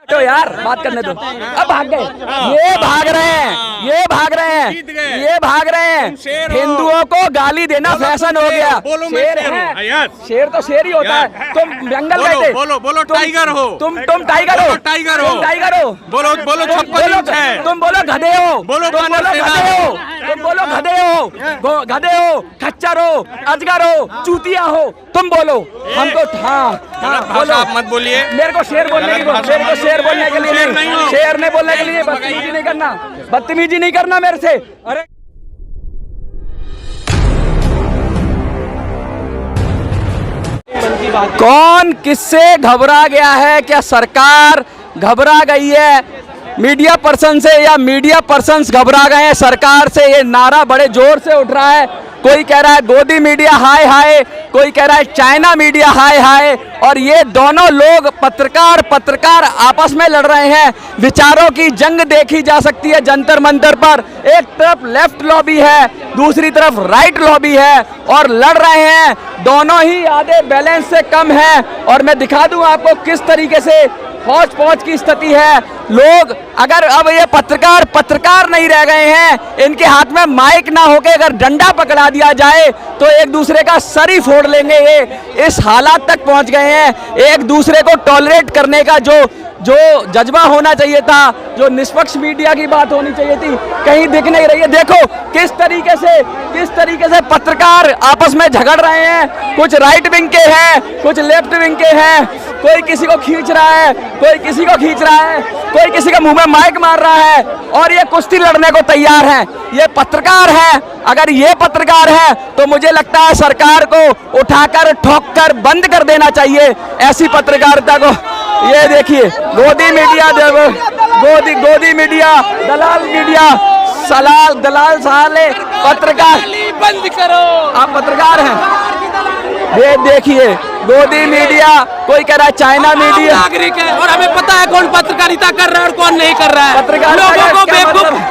तो यार बात करने दो। अब भाग गए, ये भाग रहे हैं, ये भाग रहे हैं, ये भाग रहे हैं। हिंदुओं को गाली देना फैशन हो गया। शेर है, शेर तो शेर ही होता है। तुम जंगल गए थे, बोलो टाइगर हो, तुम टाइगर हो, टाइगर हो, टाइगर हो। बोलो 56 इंच है। तुम बोलो गधे हो, बोलो तुम बोलो गधे हो, तुम बोलो गधे हो, गधे हो, खच्चर हो, अजगर हो, चूतिया हो। तुम बोलो हमको। हाँ बोलो, मत बोलिए। मेरे को शेर बोलने की, मेरे को शेर बोलने के लिए नहीं, शेर नहीं बोलने के लिए बदतमीजी नहीं करना, बदतमीजी नहीं करना मेरे से। अरे कौन किससे घबरा गया है? क्या सरकार घबरा गई है मीडिया पर्सन से, या मीडिया पर्सन्स घबरा गए हैं सरकार से? ये नारा बड़े जोर से उठ रहा है। कोई कह रहा है गोदी मीडिया हाय हाय, कोई कह रहा है चाइना मीडिया हाय हाय। और ये दोनों लोग पत्रकार आपस में लड़ रहे हैं। विचारों की जंग देखी जा सकती है जंतर मंतर पर। एक तरफ लेफ्ट लॉबी है, दूसरी तरफ राइट लॉबी है, और लड़ रहे हैं। दोनों ही आधे बैलेंस से कम है। और मैं दिखा दूं आपको किस तरीके से फौज की स्थिति है। लोग अगर अब ये पत्रकार नहीं रह गए हैं, इनके हाथ में माइक ना होके अगर डंडा पकड़ा दिया जाए तो एक दूसरे का सर ही फोड़ लेंगे। ये इस हालात तक पहुंच गए हैं। एक दूसरे को टॉलरेट करने का जो जज्बा होना चाहिए था, जो निष्पक्ष मीडिया की बात होनी चाहिए थी, कहीं दिख नहीं रही है। देखो किस तरीके से पत्रकार आपस में झगड़ रहे हैं। कुछ राइट विंग के हैं, कुछ लेफ्ट विंग के हैं। कोई किसी को खींच रहा है, कोई किसी को खींच रहा है, कोई किसी के मुंह में माइक मार रहा है, और ये कुश्ती लड़ने को तैयार हैं। ये पत्रकार हैं। अगर ये पत्रकार हैं तो मुझे लगता है सरकार को उठाकर ठोककर बंद कर देना चाहिए ऐसी पत्रकारिता को। ये देखिए गोदी मीडिया, गोदी मीडिया, दलाल साले पत्रकार बंद करो। आप पत्रकार हैं, ये देखिए गोदी मीडिया, कोई कह रहा है चाइना मीडिया। नागरिक है और हमें पता है कौन पत्रकारिता कर रहा है और कौन नहीं कर रहा है।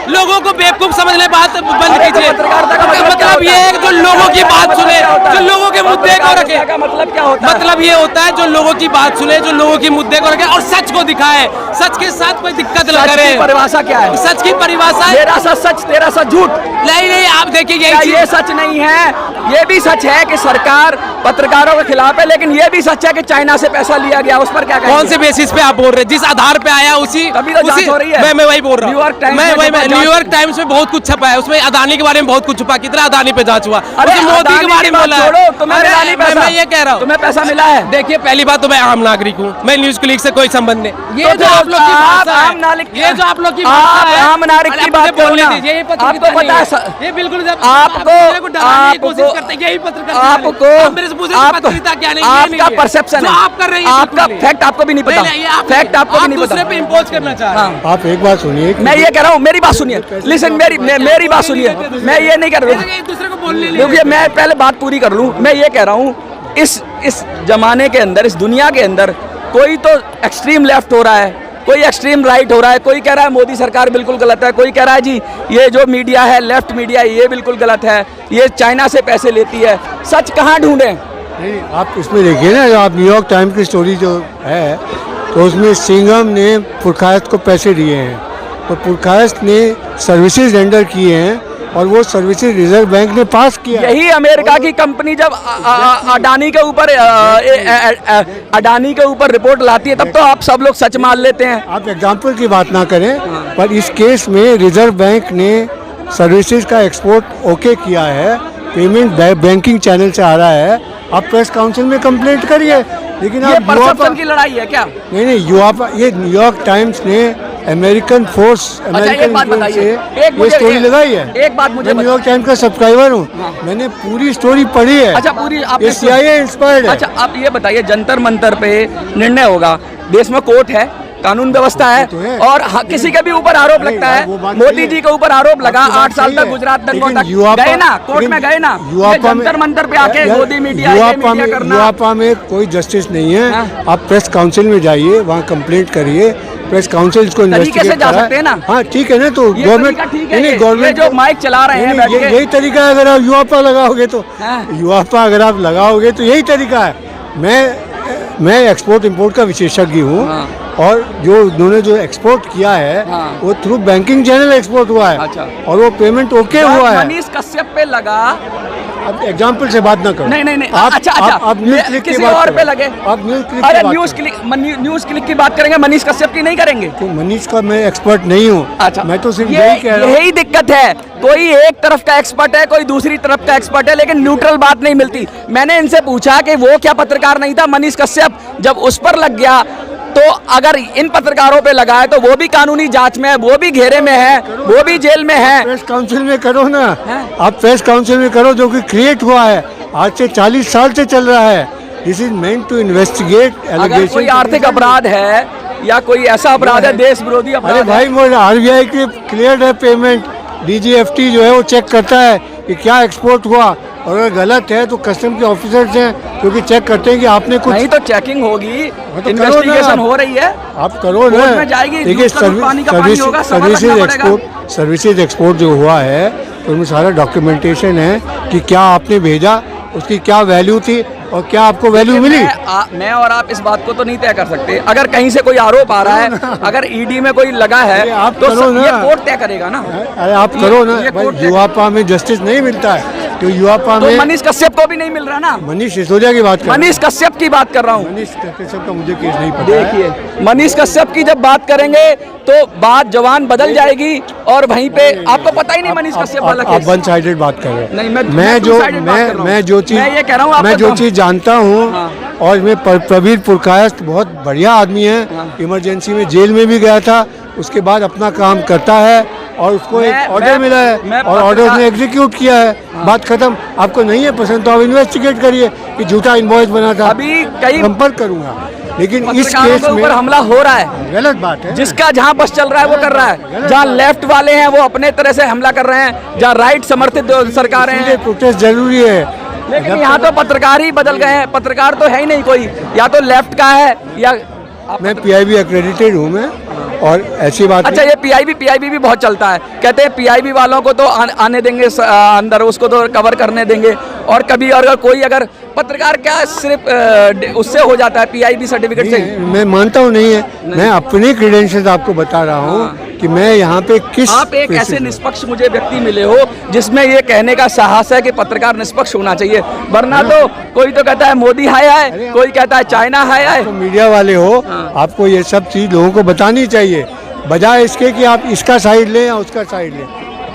लोगों को बेवकूफ समझ ले, बात बंद कीजिए। मतलब ये है जो लोगों की बात सुने, जो लोगों के मुद्दे को रखे। मतलब क्या होता है? मतलब ये होता है जो लोगोों की बात सुने, जो लोगों के मुद्दे को रखे और सच को दिखाए, सच के साथ कोई दिक्कत न करे। परिभाषा क्या है? सच की परिभाषा है मेरा सच तेरा सच झूठ। नहीं, आप देखिए ये सच नहीं है। ये भी सच है कि सरकार पत्रकारों के खिलाफ है, लेकिन ये भी सच है कि चाइना से पैसा लिया गया। उस पर क्या कहेंगे? कौन से बेसिस पे आप बोल रहे हैं? जिस आधार पे आया उसी तभी तो जांच हो रही है। मैं वही बोल रहा हूँ। न्यूयॉर्क टाइम्स में बहुत कुछ छपा है, उसमें अदानी के बारे में बहुत कुछ छुपा। कितना अदानी पे जांच हुआ? मोदी के बारे में बोला है। मैं ये कह रहा हूँ तुम्हें पैसा मिला है। देखिए पहली बात तो मैं आम नागरिक हूँ, मैं न्यूज क्लिक से कोई संबंध नहीं। ये जो आप लोग की भाषा है, ये जो आप लोग की भाषा है, आम नागरिक की बात बोलने दीजिए। आपको पता है ये बिल्कुल आपका परसेप्शन है, आप कर रहे हैं, आपका फैक्ट आपको भी नहीं पता। फैक्ट आपको भी नहीं पता। दूसरे पे इम्पोज करना चाह रहे हैं। आप एक बात सुनिए, मैं ये कह रहा हूँ, मेरी बात सुनिए, लिसन, मेरी बात सुनिए। मैं ये नहीं कर रहा हूँ, एक दूसरे को बोलने देखिए मैं पहले बात पूरी कर लूँ। मैं ये कह रहा हूँ इस जमाने के अंदर, इस दुनिया के अंदर कोई तो एक्सट्रीम लेफ्ट हो रहा है, कोई एक्सट्रीम राइट हो रहा है। कोई कह रहा है मोदी सरकार बिल्कुल गलत है, कोई कह रहा है जी ये जो मीडिया है लेफ्ट मीडिया ये बिल्कुल गलत है, ये चाइना से पैसे लेती है। सच कहाँ ढूंढें? नहीं आप इसमें देखिए ना, आप न्यूयॉर्क टाइम्स की स्टोरी जो है तो उसमें सिंघम ने पुरखायत को पैसे दिए हैं और पुरखायत ने सर्विसेज रेंडर किए हैं और वो सर्विसेज रिजर्व बैंक ने पास किया। यही अमेरिका की कंपनी जब अडानी के ऊपर रिपोर्ट लाती है तब तो आप सब लोग सच मान लेते हैं। आप एग्जाम्पल की बात ना करें, पर इस केस में रिजर्व बैंक ने सर्विसेज का एक्सपोर्ट ओके किया है, पेमेंट बैंकिंग चैनल से आ रहा है। आप प्रेस काउंसिल में कंप्लेंट करिए, लेकिन ये आप परसेप्शन की लड़ाई है क्या? नहीं, ये न्यूयॉर्क टाइम्स ने अमेरिकन फोर्स ये स्टोरी लगाई है। एक बात मुझे, न्यूयॉर्क टाइम्स का सब्सक्राइबर हूँ, मैंने पूरी स्टोरी पढ़ी है। अच्छा पूरी आपने CIA इंस्पायर्ड है। अच्छा आप ये बताइए, जंतर मंतर पे निर्णय होगा, देश में कोर्ट है, कानून व्यवस्था है, तो और किसी के भी ऊपर आरोप लगता है। मोदी जी के ऊपर आरोप लगा, 8 साल तक गुजरात दंगों तक गए ना, कोर्ट में गए ना। जंतर मंतर पे आके गोदी मीडिया यूआपा में कोई जस्टिस नहीं है। आप प्रेस काउंसिल में जाइए, वहाँ कंप्लेंट करिए, प्रेस काउंसिल इसको तरीके से जा सकते हैं ना। हाँ ठीक है ना, तो गवर्नमेंट जो माइक चला रहे हैं यही तरीका है। अगर आप यूआपा लगाओगे तो यूआपा अगर आप लगाओगे तो यही तरीका है। मैं एक्सपोर्ट इंपोर्ट का विशेषज्ञ हूँ। और जो उन्होंने जो एक्सपोर्ट किया है हाँ। वो थ्रू बैंकिंग चैनल एक्सपोर्ट हुआ है। अच्छा। और वो पेमेंट ओके हुआ है। मनीष कश्यप पे लगा। अब एग्जाम्पल से बात ना करो। नहीं आप, अच्छा आप न्यूज़ क्लिक की किसी बात और करो। पे लगे। आप न्यूज़ क्लिक अरे की बात न्यूज़ क्लिक की बात करेंगे, मनीष कश्यप की नहीं करेंगे। तो मनीष का मैं एक्सपर्ट नहीं हूँ। अच्छा, मैं तो सिर्फ यही कह रहा हूँ। यही दिक्कत है, कोई एक तरफ का एक्सपर्ट है, कोई दूसरी तरफ का एक्सपर्ट है, लेकिन न्यूट्रल बात नहीं मिलती। मैंने इनसे पूछा कि वो क्या पत्रकार नहीं था मनीष कश्यप, जब उस पर लग गया तो अगर इन पत्रकारों पे लगा है तो वो भी कानूनी जांच में है, वो भी घेरे में है, वो भी जेल में है। प्रेस काउंसिल में करो ना। हैं? आप प्रेस काउंसिल में करो, जो कि क्रिएट हुआ है आज से 40 साल से चल रहा है। This is meant to investigate अगर कोई आर्थिक अपराध है या कोई ऐसा अपराध है, देश विरोधी अरे अपराध भाई वो आरबीआई की क्लियर है पेमेंट। डीजीएफटी जो है वो चेक करता है कि क्या एक्सपोर्ट हुआ, और अगर गलत है तो कस्टम के ऑफिसर्स हैं जो कि चेक करते हैं कि आपने कुछ नहीं तो चेकिंग होगी, तो करो इन्वेस्टिगेशन ना। हो रही है, आप करो ना। कोर्ट में जाएगी, देखिए दूध का दूध, पानी का पानी होगा, समय लगना पड़ेगा। सर्विसेज एक्सपोर्ट जो हुआ है तो उसमें सारा डॉक्यूमेंटेशन है कि क्या आपने भेजा, उसकी क्या वैल्यू थी और क्या आपको वैल्यू मिली। मैं और आप इस बात को तो नहीं तय कर सकते। अगर कहीं से कोई आरोप आ रहा है, अगर ईडी में कोई लगा है अरे आप तो करो ना। ये कोर्ट तय करेगा ना। अरे आप करो ना ये भाई, कोर्ट युवापा में जस्टिस नहीं मिलता है तो युवापा तो में मनीष कश्यप को भी नहीं मिल रहा ना। मनीष सिसोदिया की बात कर रहा हूं। मनीष कश्यप की बात कर रहा हूँ। मनीष कश्यप का मुझे केस नहीं पता है। देखिए मनीष कश्यप की जब बात करेंगे तो बात जवान बदल जाएगी और वहीं पे आपको पता ही नहीं मनीष कश्यप वाला आप केस। वन साइडेड बात कर रहे नहीं, हैं। मैं two-sided बात कर रहा हूं। मैं जो चीज मैं ये कह रहा हूं, आपको मैं जो तो- चीज जानता हूँ हाँ। और मैं प्रवीण पुरकायस्थ बहुत बढ़िया आदमी है। हाँ। इमरजेंसी में जेल में भी गया था, उसके बाद अपना काम करता है और उसको एक ऑर्डर मिला है और ऑर्डर उसने एग्जीक्यूट किया है। बात खत्म। आपको नहीं है पसंद तो आप इन्वेस्टिगेट करिए कि झूठा इनवॉइस बना था। अभी कई संपर्क करूंगा, लेकिन इस पत्रकारों केस के में ऊपर हमला हो रहा है। गलत बात है। जिसका जहां बस चल रहा है वो कर रहा है। जहां लेफ्ट वाले हैं वो अपने तरह से हमला कर रहे हैं, जहां राइट समर्थित सरकारें हैं। प्रोटेस्ट जरूरी है, लेकिन यहाँ तो पत्रकार ही बदल गए हैं। पत्रकार तो है ही नहीं कोई, या तो लेफ्ट का है या मैं पीआईबी एक्रेडिटेड हूँ मैं, और ऐसी बात अच्छा ये पीआईबी भी बहुत चलता है। कहते हैं पीआईबी वालों को तो आने देंगे अंदर, उसको तो कवर करने देंगे। और कभी अगर कोई अगर पत्रकार क्या सिर्फ उससे हो जाता है पीआईबी सर्टिफिकेट से। मैं मानता हूँ नहीं है। मैं अपने क्रेडेंशियल्स आपको बता रहा हूँ कि मैं यहाँ पे किस आप एक ऐसे निष्पक्ष मुझे व्यक्ति मिले हो जिसमें ये कहने का साहस है कि पत्रकार निष्पक्ष होना चाहिए, वरना तो कोई तो कहता है मोदी हाय हाय, कोई कहता है चाइना हाय हाय। तो मीडिया वाले हो, आपको ये सब चीज लोगों को बतानी चाहिए, बजाय इसके कि आप इसका साइड लें या उसका साइड लें।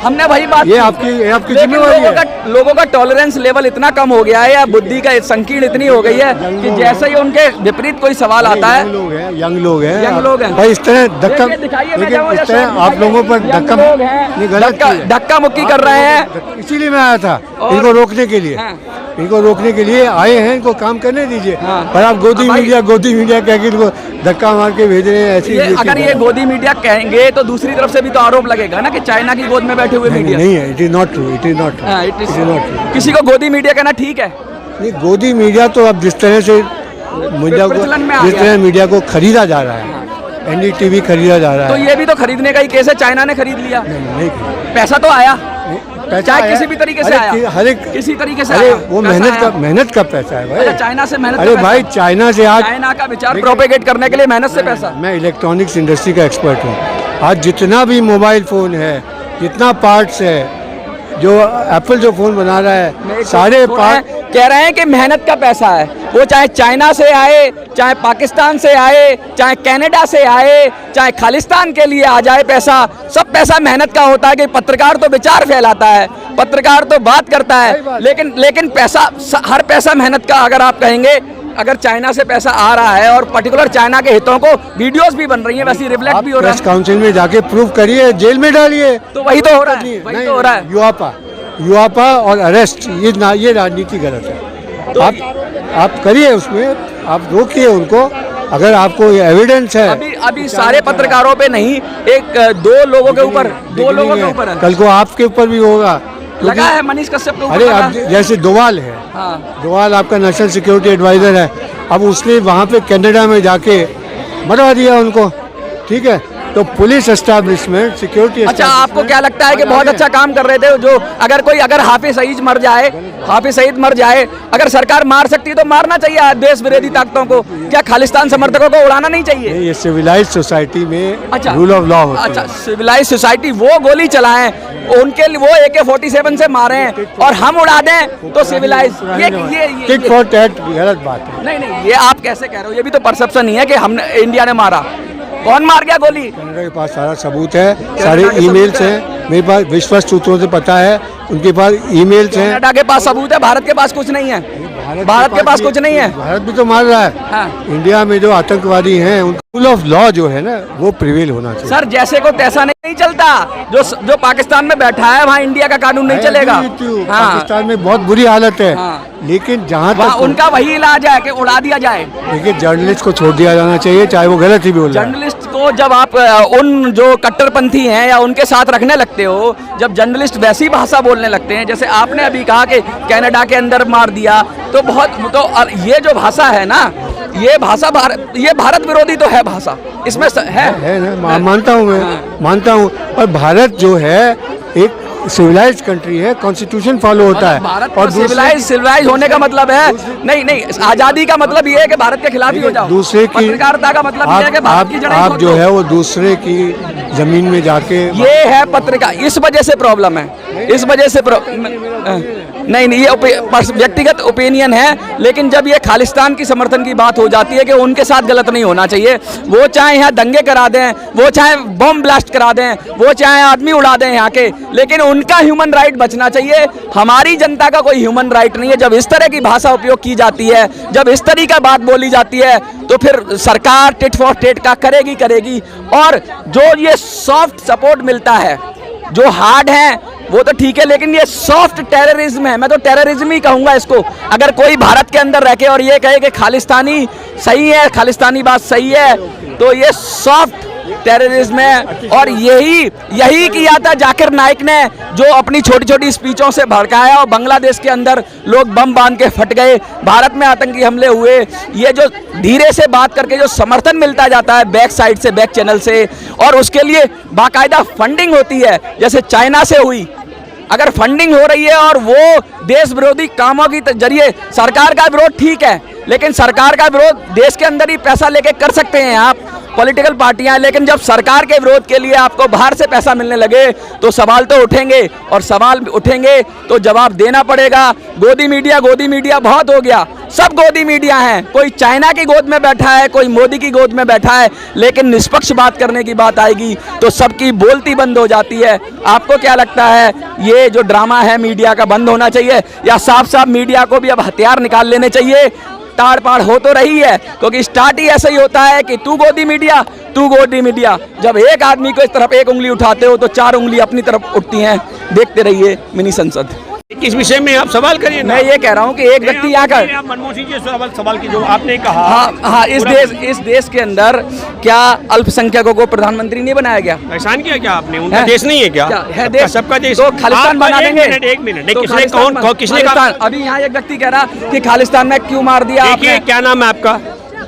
हमने वही बात ये की। आपकी लेकिन जिम्मेवारी है। लोगों का टॉलरेंस लेवल इतना कम हो गया है या बुद्धि का संकीर्ण इतनी हो गई है कि जैसे ही उनके विपरीत कोई सवाल आता है। यंग लोग हैं यंग लोग हैं। भाई इस तरह धक्का, देखिए, दिखाइए, मैं लेकिन जाऊँ इस या तरह शायद आप लोगों पर यंग लोग हैं, नहीं, गलत चीज़ है। धक्का मुक्की कर रहे हैं। इसीलिए मैं आया था और- इनको रोकने के लिए। हाँ। इनको रोकने के लिए आए हैं, इनको काम करने दीजिए। हाँ। पर आप गोदी भाई- मीडिया कह के इनको धक्का मार के भेज रहे हैं ऐसी। अगर ये गोदी मीडिया कहेंगे तो दूसरी तरफ से भी तो आरोप लगेगा ना कि चाइना की गोद में बैठे हुए मीडिया। नहीं है, it is not true, it is not हाँ, it is- नॉट ट्रू। किसी को गोदी मीडिया कहना ठीक है। नहीं, गोदी मीडिया तो अब जिस तरह से प्रचलन में आ जिस गया तरह मीडिया को खरीदा जा रहा है, एनडीटीवी खरीदा जा रहा तो है। ये भी तो खरीदने का ही केस है, चाइना ने खरीद लिया, नहीं, पैसा तो आया, पैसा चाहे आया। किसी भी तरीके से अरे आया, हर एक किसी तरीके से अरे आया। वो पैसा आया। मेहनत का पैसा है अच्छा, भाई। चाइना से मेहनत अरे का भाई पैसा। चाइना से आज चाइना का विचार देखिए- प्रोपेगेट करने के लिए मेहनत से पैसा। मैं इलेक्ट्रॉनिक्स इंडस्ट्री का एक्सपर्ट हूँ। आज जितना भी मोबाइल फ़ोन है, जितना पार्ट्स है, जो एप्पल जो फ़ोन बना रहा है, सारे पार्ट कह रहे हैं कि मेहनत का पैसा है, वो चाहे चाइना से आए, चाहे पाकिस्तान से आए, चाहे कनाडा से आए, चाहे खालिस्तान के लिए आ जाए पैसा, सब पैसा मेहनत का होता है। कि पत्रकार तो विचार फैलाता है, पत्रकार तो बात करता है, लेकिन पैसा, हर पैसा मेहनत का। अगर आप कहेंगे अगर चाइना से पैसा आ रहा है और पर्टिकुलर चाइना के हितों को वीडियोस भी बन रही हैं, वैसे रिफ्लेक्ट भी हो रहा प्रेस है, काउंसिल में जाके प्रूव करिए, जेल में डालिए। तो वही तो हो रहा है, वही तो हो रहा है। युवापा और अरेस्ट, ये राजनीति गलत है। तो आप करिए, उसमें आप रोकिए उनको, अगर आपको एविडेंस है। अभी सारे पत्रकारों पे नहीं, एक दो लोगों के ऊपर है। कल को आपके ऊपर भी होगा। लगा है मनीष कश्यप के ऊपर अरे लगा अब है। जैसे दोवाल है, हाँ। दोवाल आपका नेशनल सिक्योरिटी एडवाइजर है, अब उसने वहाँ पे कनाडा में जाके मरवा दिया उनको, ठीक है। तो पुलिस एस्टैब्लिशमेंट, सिक्योरिटी, अच्छा, आपको क्या लगता है कि बहुत अच्छा काम कर रहे थे जो अगर हाफिज सईद मर जाए, अगर सरकार मार सकती है तो मारना चाहिए देश विरोधी ताकतों को, क्या खालिस्तान समर्थकों को उड़ाना नहीं चाहिए? ये सिविलाइज सोसाइटी में अच्छा, रूल ऑफ लॉ होता है। अच्छा, सिविलाइज सोसाइटी वो गोली चलाएं, उनके लिए वो AK-47 से मारे और हम उड़ा दें तो सिविलाइज, ये टिक फॉर टैट गलत बात है। नहीं, ये आप कैसे कह रहे हो? ये भी तो परसेप्शन ही है कि हमने, इंडिया ने मारा। कौन मार गया गोली? कनाडा के पास सारा सबूत है, सारे ईमेल्स हैं, मेरे पास विश्वस्त सूत्रों से पता है, उनके पास ईमेल्स हैं। कनाडा के पास सबूत है, भारत के पास कुछ नहीं है। भारत के पास कुछ नहीं है। भारत भी तो मार रहा है। हाँ। इंडिया में जो आतंकवादी हैं, रूल ऑफ लॉ जो है ना, वो प्रिवेल होना चाहिए। सर, जैसे को तैसा नहीं चलता। जो पाकिस्तान में बैठा है वहाँ इंडिया का कानून नहीं चलेगा। हाँ। पाकिस्तान में बहुत बुरी हालत है। हाँ। लेकिन जहाँ वहाँ तक उनका वही इलाज है कि उड़ा दिया जाए। देखिए, जर्नलिस्ट को छोड़ दिया जाना चाहिए, चाहे वो गलत ही भी बोल रहा है। जर्नलिस्ट को जब आप उन जो कट्टरपंथी हैं या उनके साथ रखने लगते हो, जब जर्नलिस्ट वैसी भाषा बोलने लगते हैं, जैसे आपने अभी कहा कि कनाडा के अंदर मार दिया, तो ये जो भाषा है ना, ये भाषा ये भारत विरोधी तो है भाषा, इसमें है ना, मानता हूँ, मैं मानता हूँ। पर भारत जो है एक सिविलाइज्ड कंट्री है, कॉन्स्टिट्यूशन फॉलो होता है। भारत और सिविलाइज होने का मतलब है नहीं, आजादी का मतलब ये है कि भारत के खिलाफ ही हो जाओ। दूसरे की पत्रकारिता का मतलब ये है कि भारत की जड़ें आप जो है वो दूसरे की जमीन में जाके, ये है पत्रिका, इस वजह से प्रॉब्लम है, इस वजह से नहीं, ये व्यक्तिगत ओपिनियन है। लेकिन जब ये खालिस्तान की समर्थन की बात हो जाती है कि उनके साथ गलत नहीं होना चाहिए, वो चाहे यहाँ दंगे करा दें, वो चाहे बम ब्लास्ट करा दें, वो चाहे आदमी उड़ा दें यहाँ के, लेकिन उनका ह्यूमन राइट बचना चाहिए। हमारी जनता का कोई ह्यूमन राइट नहीं है। जब इस तरह की भाषा उपयोग की जाती है, जब इस तरह का बात बोली जाती है, तो फिर सरकार टिट फॉर टेट का करेगी। और जो ये सॉफ्ट सपोर्ट मिलता है, जो हार्ड है वो तो ठीक है, लेकिन ये सॉफ्ट टेररिज्म है, मैं तो टेररिज्म ही कहूँगा इसको। अगर कोई भारत के अंदर रह के और ये कहे कि खालिस्तानी सही है, खालिस्तानी बात सही है, तो ये सॉफ्ट टेररिज्म है। और यही किया था जाकिर नाइक ने, जो अपनी छोटी छोटी स्पीचों से भड़काया और बांग्लादेश के अंदर लोग बम बांध के फट गए, भारत में आतंकी हमले हुए। ये जो धीरे से बात करके जो समर्थन मिलता जाता है बैक साइड से, बैक चैनल से, और उसके लिए बाकायदा फंडिंग होती है, जैसे चाइना से हुई। अगर फंडिंग हो रही है और वो देश विरोधी कामों की जरिए, सरकार का विरोध ठीक है, लेकिन सरकार का विरोध देश के अंदर ही पैसा लेके कर सकते हैं आप, पॉलिटिकल पार्टियां। लेकिन जब सरकार के विरोध के लिए आपको बाहर से पैसा मिलने लगे तो सवाल तो उठेंगे, और सवाल उठेंगे तो जवाब देना पड़ेगा। गोदी मीडिया बहुत हो गया, सब गोदी मीडिया हैं, कोई चाइना की गोद में बैठा है, कोई मोदी की गोद में बैठा है, लेकिन निष्पक्ष बात करने की बात आएगी तो सबकी बोलती बंद हो जाती है। आपको क्या लगता है, ये जो ड्रामा है मीडिया का बंद होना चाहिए, या साफ मीडिया को भी अब हथियार निकाल लेने चाहिए? ताड़ पाड़ हो तो रही है, क्योंकि स्टार्ट ही ऐसा ही होता है कि तू गोदी मीडिया। जब एक आदमी को इस तरफ एक उंगली उठाते हो तो 4 उंगली अपनी तरफ उठती हैं। देखते रहिए मिनी संसद। किस विषय में आप सवाल करिए ना। मैं ये कह रहा हूँ कि एक व्यक्ति यहाँ का, मनमोहन सिंह जी सवाल की जो आपने कहा, हाँ, इस देश के अंदर क्या अल्पसंख्यकों को प्रधानमंत्री नहीं बनाया गया? एहसान किया क्या आपने? उनका देश नहीं है क्या? है देश, सबका देश। तो खालिस्तान बना देंगे? एक मिनट, किसने कहा? अभी यहाँ एक व्यक्ति कह रहा कि खालिस्तान में क्यों मार दिया आपने? क्या नाम है आपका?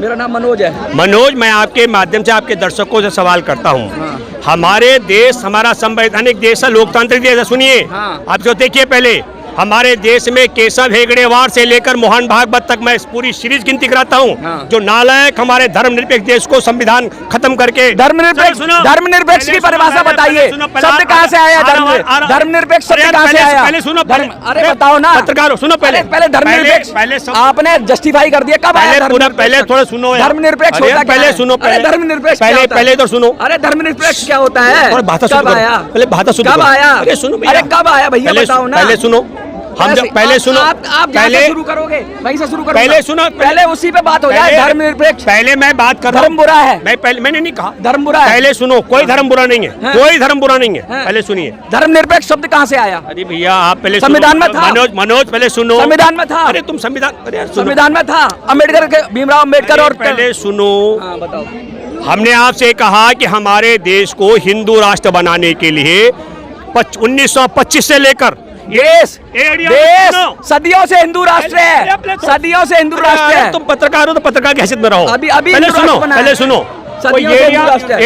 मेरा नाम मनोज है। मनोज, मैं आपके माध्यम से आपके दर्शकों से सवाल करता हूँ। हमारे देश, हमारा संवैधानिक देश है, लोकतांत्रिक देश है। सुनिए, आप जो देखिए, पहले हमारे देश में केशव हेगड़ेवार से लेकर मोहन भागवत तक मैं पूरी सीरीज गिनती कराता हूँ। जो नालायक हमारे धर्मनिरपेक्ष देश को संविधान खत्म करके, धर्मनिरपेक्ष की परिभाषा बताइए, शब्द कहाँ से आया? धर्मनिरपेक्ष शब्द कहाँ से आया? पहले सुनो, अरे बताओ ना पत्रकारों, सुनो पहले धर्मनिरपेक्ष पहले आपने जस्टिफाई कर दिया, कब आया? पहले थोड़ा सुनो, धर्मनिरपेक्ष होता क्या है? सुनो, धर्मनिरपेक्ष पहले तो सुनो। अरे धर्मनिरपेक्ष क्या होता है? कब आया? पहले बात सुनो, कब आया? अरे सुनो, अरे कब आया भैया, बताओ ना। पहले सुनो, हम जब पहले सुनो, आप पहले शुरू करोगे, वहीं से शुरू करोगे। पहले सुनो, पहले उसी पे बात हो जाए। धर्मनिरपेक्ष, पहले मैं बात कर रहा हूं। धर्म बुरा है? मैंने नहीं कहा धर्म बुरा है। पहले सुनो, कोई धर्म बुरा नहीं है, कोई धर्म बुरा नहीं है। पहले सुनिए, धर्मनिरपेक्ष शब्द कहाँ से आया? अरे भैया, आप पहले संविधान में था। मनोज पहले सुनो, संविधान में था। अरे तुम संविधान में था, अम्बेडकर के, भीमराव अम्बेडकर। और पहले सुनो, बताओ। हमने आपसे कहा कि हमारे देश को हिंदू राष्ट्र बनाने के लिए 1925 से लेकर देश सदियों से हिंदू राष्ट्र है, सदियों से हिंदू राष्ट्र है। तुम पत्रकार हो तो पत्रकार की हैसियत में रहो। अभी पहले सुनो, सदियों से हिंदू राष्ट्र है।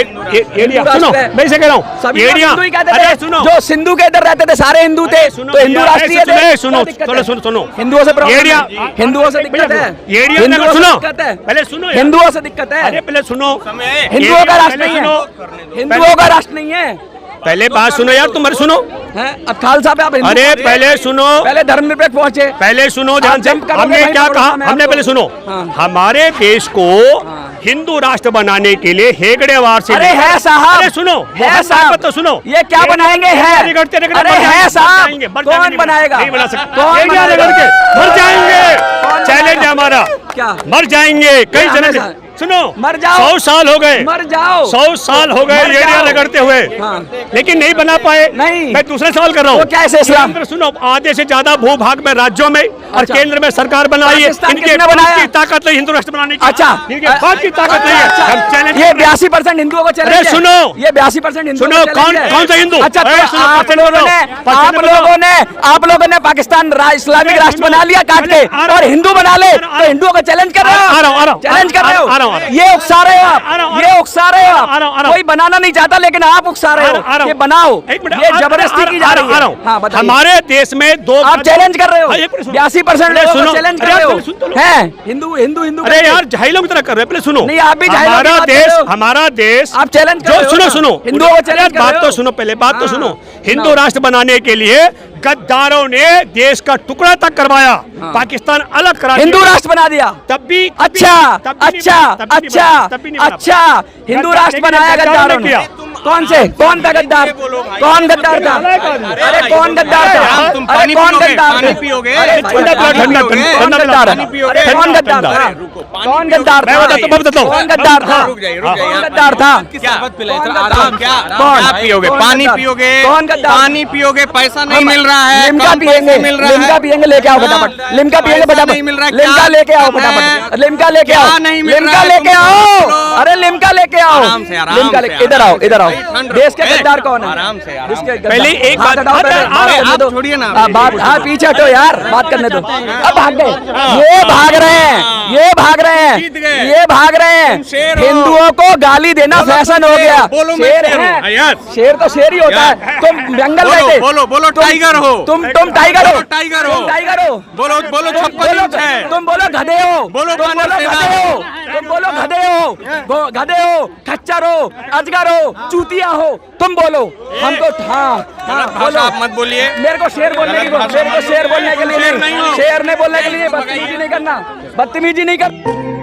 एरिया सुनो, मैं इसे कह रहा हूँ सभी लोग एरिया, हिंदू ही कहते अरे थे। सुनो, जो सिंधु के इधर रहते थे सारे हिंदू थे, तो हिंदू राष्ट्रीय थे। सुनो क्या दिक्कत है? सुनो हिंदुओं से प्रॉब्लम एरिया, है। हिंदुओं से दिक्कत है। एरिया हिंदुओं से सुनो, दिक्कत है। पहले सुनो यार। हिंदुओं से दिक्कत है। अरे पहले सुनो, हिंदुओं का राष्ट्र पहले नहीं सुनो, है। हिंदुओं का राष्ट्र नहीं है। पहले बात सुनो यार, तुम्हारे सुनो। हैं? अब खालसा पे आप हिंदू अरे पहुंचे। पहले सुनो, पहले धर्मनिरपेक्ष पहुंचे। पहले सुनो ध्यान से, जंप करोगे हमने भाई, क्या बोलो कहा, मैं हमने आपको। पहले सुनो, हाँ। हमारे देश को हिंदू राष्ट्र बनाने के लिए हेगड़ेवार से अरे है साहब, अरे सुनो, है बहुत साहब, बात तो सुनो, ये क्या बनाएंगे है? अरे है साहब, कौन बनाएगा? नहीं बना सकते, कौन एरिया बनाएगा? रगड़ के मर जाएंगे, कौन चैलेंज है बनाएगा? हमारा, क्या? मर जाएंगे कई क्या जने। हमेशा? सुनो, मर जाओ। 100 साल हो गए, मर जाओ। 100 साल हो गए मर एरिया जाओ। रगड़ते हुए, हाँ। लेकिन नहीं बना पाए। नहीं। मैं दूसरा सवाल कर रहा हूँ, वो क्या है इस्लाम? केंद्र सुनो, आधे से ज्यादा भूभाग में राज्यों में और अच्छा। केंद्र में सरकार बनाई है, पाकिस्तान इनके किसने बाप बनाया? की ताकत नहीं हिंदू राष्ट्र बनाने की। अच्छा। इनके बाप की ताकत नहीं है। अच्छा। हम चैलेंज ये कर रहे हैं। 82% हिंदुओं को चैलेंज अरे है। सुनो। ये 82% हिंदुओं सुनो, को चैलेंज है। कौन सा हिंदू? अच्छा, तो अरे सुनो, आप परसेंट लोगों बोलो, ने परसेंट बोलो। आप लोगों ने पाकिस्तान इस्लामिक राष्ट्र सुनो, बना लिया काट के, आ रहा और हूं। हिंदू बना ले, आ रहा हूं। तो हिंदुओं को चैलेंज कर रहे हो। आ रहा हूं। चैलेंज कर रहे हो। आ रहा हूं। ये उकसा रहे हो आ आप, रहा हूं। ये उकसा रहे हो आ रहा हूं। आप। कोई बनाना नहीं चाहता, लेकिन आप उकसा रहे आ रहा हो। हूं। ये बनाओ, एक मिनट, ये आ जबरदस्ती की जा रही रहा है। हूं। हाँ, बताइए। हमारे देश में दो आप चैलेंज कर रहे हो। हाँ, एक मिनट सुनो। 82% अरे लोगों को सुनो, चैलेंज कर अरे रहे हो। पहले सुन तो लो। हैं हिंदू हिंदू हिंदू अरे करके। यार जाहिलों की तरह कर रहे हैं, पहले सुनो। नहीं, आप भी जाहिलों की हमारा बात कर रहे हो। हमारा देश आप चैलेंज कर जो रहे हो सुनो ना। सुनो, हिंदुओं को चैलेंज कर बात रहे तो हो। सुनो, पहले बात तो हाँ, सुनो। हिंदू सुनाओ। राष्ट्र बनाने के लिए गद्दारों ने देश का टुकड़ा तक करवाया, पाकिस्तान अलग करा दिया। हिंदू राष्ट्र बना दिया। तब भी अच्छा तब भी नहीं अच्छा बना, तब भी नहीं अच्छा बना, तब भी नहीं बना। अच्छा, हिंदू गद्दार राष्ट्र बनाया गद्दारों गद्दारों ने ने। किया। कौन से? कौन था गद्दार? कौन गद्दार था? अरे कौन गद्दार था? तुम अरे पानी कौन पियोगे, गद्दार पानी था? पियोगे? अरे ठंडा पिला, ठंडा कौन गद्दार है? अरे कौन गद्दार था? कौन गद्दार मैं था? बताता हूँ। कौन गद्दार था? रुक जाइए, रुक जाइए। कौन गद्दार था? क्या कौन आराम, क्या कौन? क्या पियोगे? कौन पानी गद्दार? पियोगे? कौन गद्दार? पानी पियोगे, पैसा नहीं मिल रहा है, लिमका कम पैसे पियेंगे, मिल रहा लिमका है। पियेंगे, लेके आओ हाँ, फटाफट। लिमका पियेंगे पैसा फटाफट। नहीं मिल रहा है, लिमका क्या लेके आओ करना फटाफट। है? लिमका लेके क्या आओ। नहीं मिल लिमका रहा है? लेके तुम आओ। बोलो। अरे लिमका लेके आओ। आराम से, आराम लिमका से, लेके इधर आओ, इधर आओ। ठंड देश के रखो। गद्दार कौन है? आराम से, आराम इसके से। गद्दार। पहले एक हाथ बात- हटाओ, अरे, पहले बात अरे, करने आप दो। छोड़िए ना। हाँ, बात, हाँ, पीछे हटो यार, बात करने दो। अब भाग गए, ये भाग रहे हैं, ये भाग रहे जीत हैं, गए। ये भाग रहे तुम शेर हैं। हो। हिंदुओं को गाली देना बोलो, फैशन तुम हो शेर गया। हो। बोलो, मैं शेर शेर हूँ। है। यार। शेर तो शेर ही होता है। यार। तुम जंगल बोलो, बैठे, बोलो, बोलो, तुम- टाइगर हो। तुम टाइगर हो। बोलो, टाइगर हो। तुम टाइगर हो। बोलो, बोलो, तुम 56 इंच है। तुम बोलो गधे हो। बोलो, तुम बोलो बानर गधे हो। तुम बोलो गधे हो, गधे हो, खच्चर हो, अजगर हो, चूतिया हो। तुम बोलो, हमको हाँ गलत बोलो। भाषा आप मत बोलिए। मेरे को शेर बोलने की, मेरे को शेर बोलने के लिए शेर नहीं हो। शेर नहीं बोलने के लिए बदतमीजी नहीं करना, बदतमीजी नहीं कर।